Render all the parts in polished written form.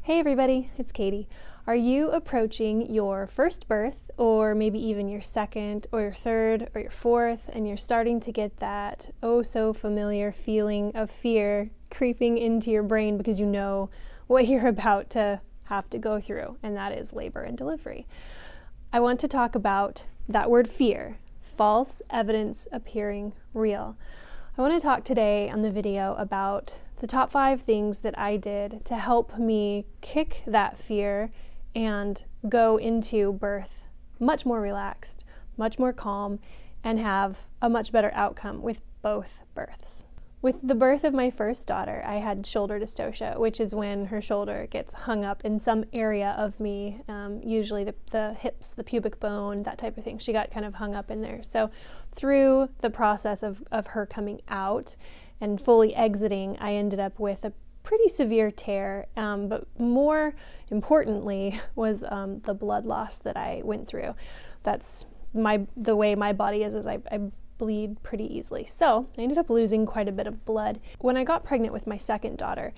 Hey everybody, it's Katie. Are you approaching your first birth, or maybe even your second or your third or your fourth, and you're starting to get that oh so familiar feeling of fear creeping into your brain because you know what you're about to have to go through, and that is labor and delivery? I want to talk about that word fear, false evidence appearing real. I want to talk today on the video about the top 5 things that I did to help me kick that fear and go into birth much more relaxed, much more calm, and have a much better outcome with both births. With the birth of my first daughter, I had shoulder dystocia, which is when her shoulder gets hung up in some area of me, usually the hips, the pubic bone, that type of thing. She got kind of hung up in there. So through the process of her coming out and fully exiting, I ended up with a pretty severe tear, but more importantly was the blood loss that I went through. That's the way my body is I bleed pretty easily. So I ended up losing quite a bit of blood. When I got pregnant with my second daughter,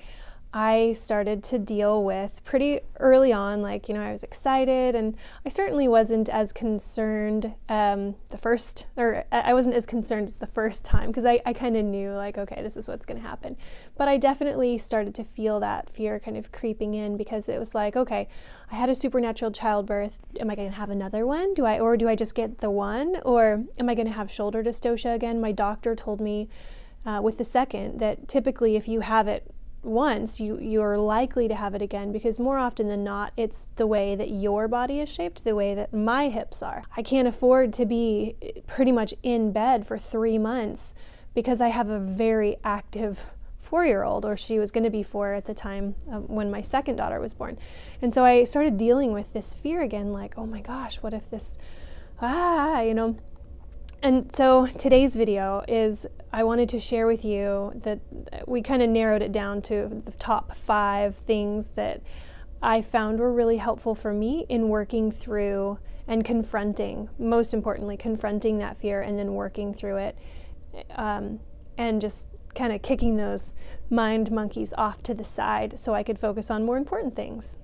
I started to deal with pretty early on, I was excited, and I certainly wasn't as concerned I wasn't as concerned as the first time, because I kind of knew, okay, this is what's going to happen. But I definitely started to feel that fear kind of creeping in, because it was okay, I had a supernatural childbirth. Am I going to have another one? Do I just get the one? Or am I going to have shoulder dystocia again? My doctor told me with the second that typically if you have it once, you're likely to have it again, because more often than not, it's the way that your body is shaped, the way that my hips are. I can't afford to be pretty much in bed for 3 months because I have a very active 4-year-old, or she was going to be 4 at the time when my second daughter was born. And so I started dealing with this fear again, oh my gosh, what if this, And so today's video is, I wanted to share with you that we kind of narrowed it down to the top 5 things that I found were really helpful for me in working through and confronting, most importantly, confronting that fear and then working through it, and just kind of kicking those mind monkeys off to the side so I could focus on more important things.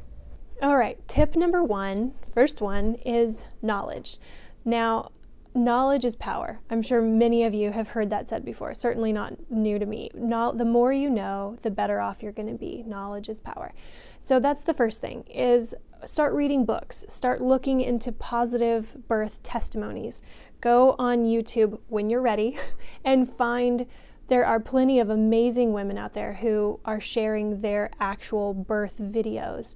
All right, tip number 1, first one, is knowledge. Now, knowledge is power. I'm sure many of you have heard that said before, certainly not new to me. The more you know, the better off you're going to be. Knowledge is power. So that's the first thing, is start reading books. Start looking into positive birth testimonies. Go on YouTube when you're ready and find there are plenty of amazing women out there who are sharing their actual birth videos.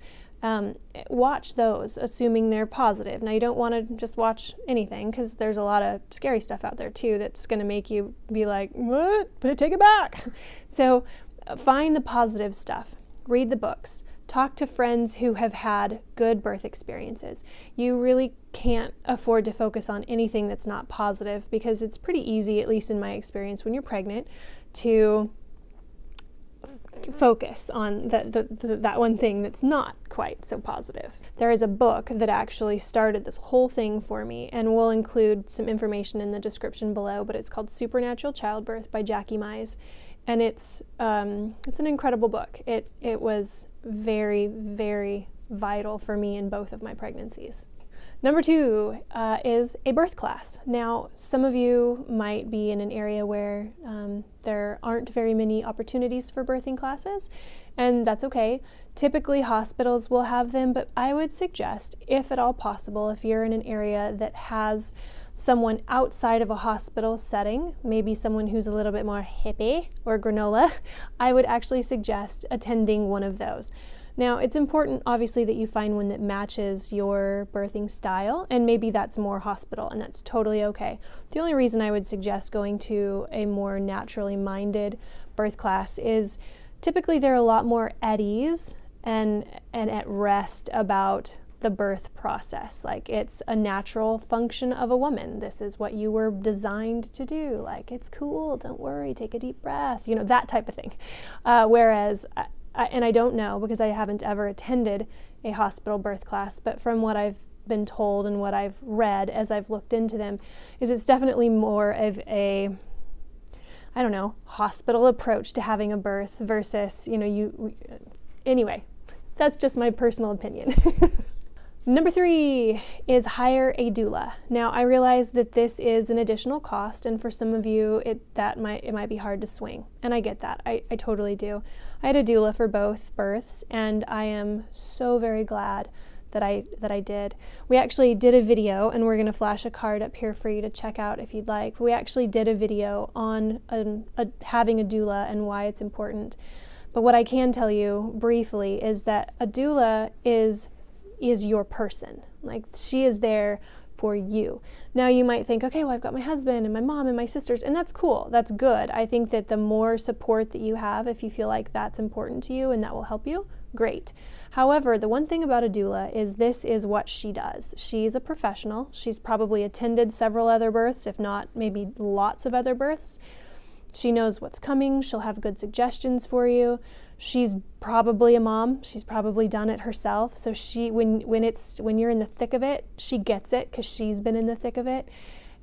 Watch those, assuming they're positive. Now, you don't want to just watch anything, because there's a lot of scary stuff out there too that's going to make you be like, what? Take it back. So find the positive stuff. Read the books. Talk to friends who have had good birth experiences. You really can't afford to focus on anything that's not positive, because it's pretty easy, at least in my experience, when you're pregnant, to focus on that one thing that's not quite so positive. There is a book that actually started this whole thing for me, and we'll include some information in the description below, but it's called Supernatural Childbirth by Jackie Mize, and it's an incredible book. It was very, very vital for me in both of my pregnancies. Number 2 is a birth class. Now, some of you might be in an area where there aren't very many opportunities for birthing classes, and that's okay. Typically, hospitals will have them, but I would suggest, if at all possible, if you're in an area that has someone outside of a hospital setting, maybe someone who's a little bit more hippie or granola, I would actually suggest attending one of those. Now, it's important, obviously, that you find one that matches your birthing style, and maybe that's more hospital, and that's totally okay. The only reason I would suggest going to a more naturally minded birth class is typically they're a lot more at ease and at rest about the birth process. It's a natural function of a woman. This is what you were designed to do. It's cool, don't worry, take a deep breath, that type of thing. Whereas and I don't know, because I haven't ever attended a hospital birth class, but from what I've been told and what I've read as I've looked into them, is it's definitely more of a, hospital approach to having a birth versus, anyway, That's just my personal opinion. Number 3 is hire a doula. Now, I realize that this is an additional cost, and for some of you, it might be hard to swing, and I get that. I totally do. I had a doula for both births, and I am so very glad that I did. We actually did a video, and we're going to flash a card up here for you to check out if you'd like. We actually did a video on having a doula and why it's important. But what I can tell you briefly is that a doula is your person. Like, she is there for you. Now you might think, okay, well, I've got my husband and my mom and my sisters, and that's cool. That's good. I think that the more support that you have, if you feel like that's important to you and that will help you, great. However, the one thing about a doula is this is what she does. She's a professional. She's probably attended several other births, if not maybe lots of other births. She knows what's coming. She'll have good suggestions for you. She's probably a mom. She's probably done it herself. So when you're in the thick of it, she gets it because she's been in the thick of it.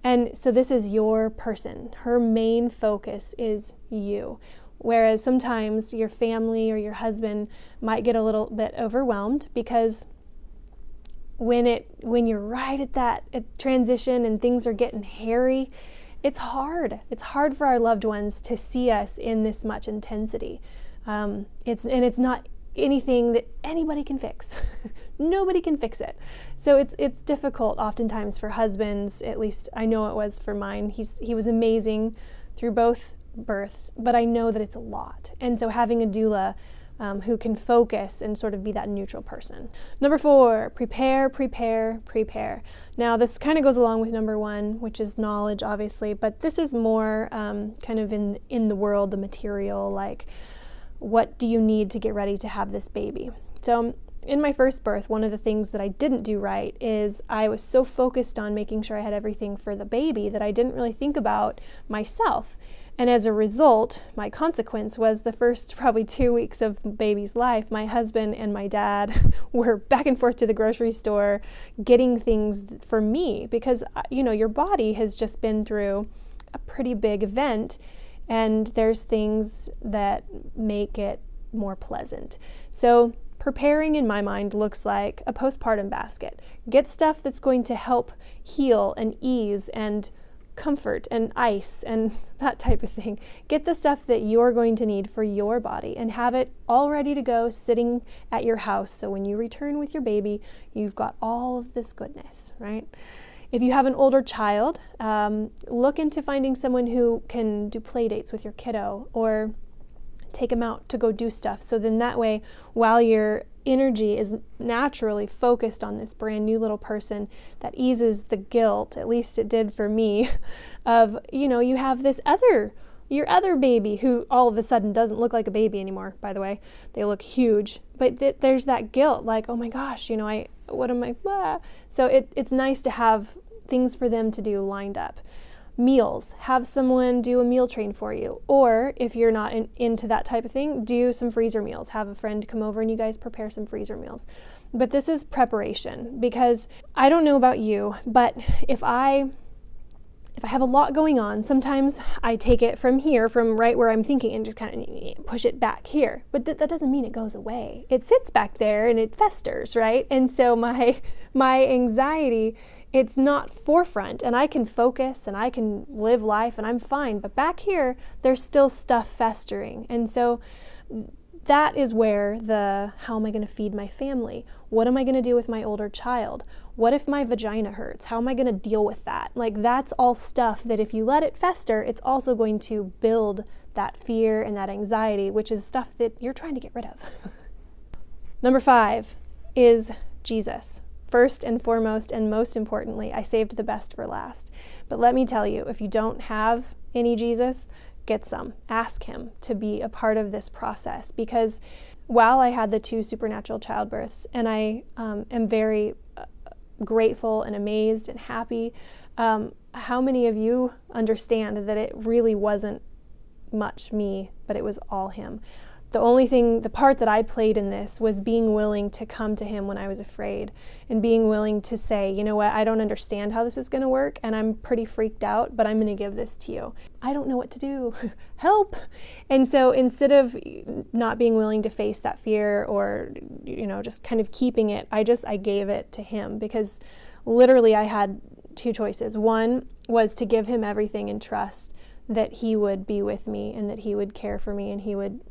And so this is your person. Her main focus is you. Whereas sometimes your family or your husband might get a little bit overwhelmed because when you're right at that transition and things are getting hairy, it's hard. It's hard for our loved ones to see us in this much intensity. It's not anything that anybody can fix. Nobody can fix it. So it's difficult oftentimes for husbands, at least I know it was for mine. He was amazing through both births, but I know that it's a lot. And so having a doula who can focus and sort of be that neutral person. Number 4, prepare. Now this kind of goes along with number 1, which is knowledge, obviously, but this is more kind of in the world, the material, like what do you need to get ready to have this baby? So in my first birth, one of the things that I didn't do right is I was so focused on making sure I had everything for the baby that I didn't really think about myself. And as a result, my consequence was the first probably 2 weeks of baby's life, my husband and my dad were back and forth to the grocery store getting things for me because, your body has just been through a pretty big event and there's things that make it more pleasant. So preparing in my mind looks like a postpartum basket. Get stuff that's going to help heal and ease and comfort and ice and that type of thing. Get the stuff that you're going to need for your body and have it all ready to go sitting at your house. So when you return with your baby, you've got all of this goodness, right? If you have an older child, look into finding someone who can do play dates with your kiddo or take them out to go do stuff. So then that way, while your energy is naturally focused on this brand new little person, that eases the guilt, at least it did for me, of, you have your other baby who all of a sudden doesn't look like a baby anymore, by the way. They look huge. But there's that guilt, like, oh my gosh, what am I, blah. So it's nice to have things for them to do lined up. Meals, have someone do a meal train for you. Or if you're not into that type of thing, do some freezer meals. Have a friend come over and you guys prepare some freezer meals. But this is preparation because I don't know about you, but if I have a lot going on, sometimes I take it from here, from right where I'm thinking, and just kind of push it back here. But that doesn't mean it goes away. It sits back there and it festers, right? And so my anxiety, it's not forefront, and I can focus and I can live life and I'm fine. But back here, there's still stuff festering. And so that is where how am I going to feed my family? What am I going to do with my older child? What if my vagina hurts? How am I going to deal with that? Like, that's all stuff that if you let it fester, it's also going to build that fear and that anxiety, which is stuff that you're trying to get rid of. Number 5 is Jesus. First and foremost, and most importantly, I saved the best for last. But let me tell you, if you don't have any Jesus, get some. Ask him to be a part of this process, because while I had the 2 supernatural childbirths, and I am very grateful and amazed and happy, how many of you understand that it really wasn't much me, but it was all him? The part that I played in this was being willing to come to him when I was afraid, and being willing to say, you know what, I don't understand how this is going to work, and I'm pretty freaked out, but I'm going to give this to you. I don't know what to do. Help. And so instead of not being willing to face that fear, or, just kind of keeping it, I gave it to him, because literally I had two choices. One was to give him everything and trust that he would be with me, and that he would care for me, and he would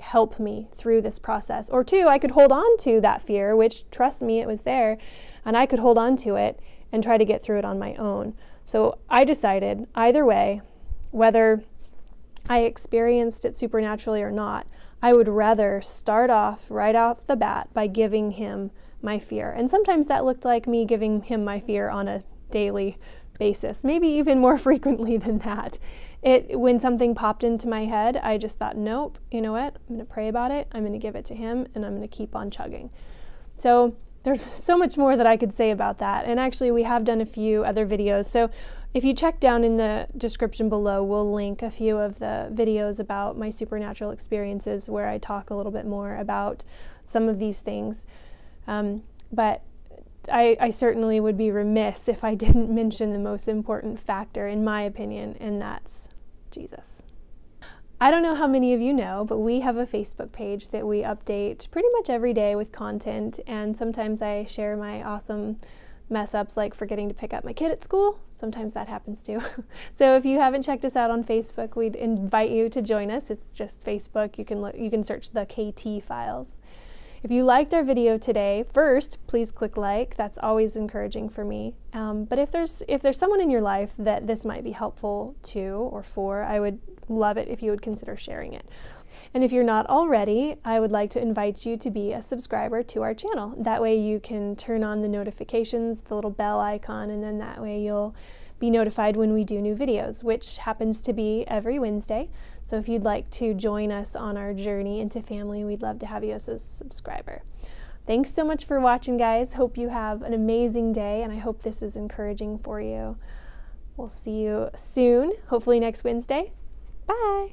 help me through this process. Or two, I could hold on to that fear, which, trust me, it was there, and I could hold on to it and try to get through it on my own. So I decided, either way, whether I experienced it supernaturally or not, I would rather start off right off the bat by giving him my fear. And sometimes that looked like me giving him my fear on a daily basis, maybe even more frequently than that. When something popped into my head, I just thought, nope, you know what? I'm going to pray about it. I'm going to give it to him, and I'm going to keep on chugging. So there's so much more that I could say about that. And actually, we have done a few other videos. So if you check down in the description below, we'll link a few of the videos about my supernatural experiences where I talk a little bit more about some of these things. But I certainly would be remiss if I didn't mention the most important factor, in my opinion, and that's Jesus. I don't know how many of you know, but we have a Facebook page that we update pretty much every day with content, and sometimes I share my awesome mess ups, like forgetting to pick up my kid at school. Sometimes that happens too. So if you haven't checked us out on Facebook, we'd invite you to join us. It's just Facebook. You can search the KT Files. If you liked our video today, first, please click like. That's always encouraging for me. But if there's someone in your life that this might be helpful to or for, I would love it if you would consider sharing it. And if you're not already, I would like to invite you to be a subscriber to our channel. That way you can turn on the notifications, the little bell icon, and then that way you'll be notified when we do new videos, which happens to be every Wednesday. So if you'd like to join us on our journey into family, we'd love to have you as a subscriber. Thanks so much for watching, guys. Hope you have an amazing day, and I hope this is encouraging for you. We'll see you soon, hopefully next Wednesday. Bye.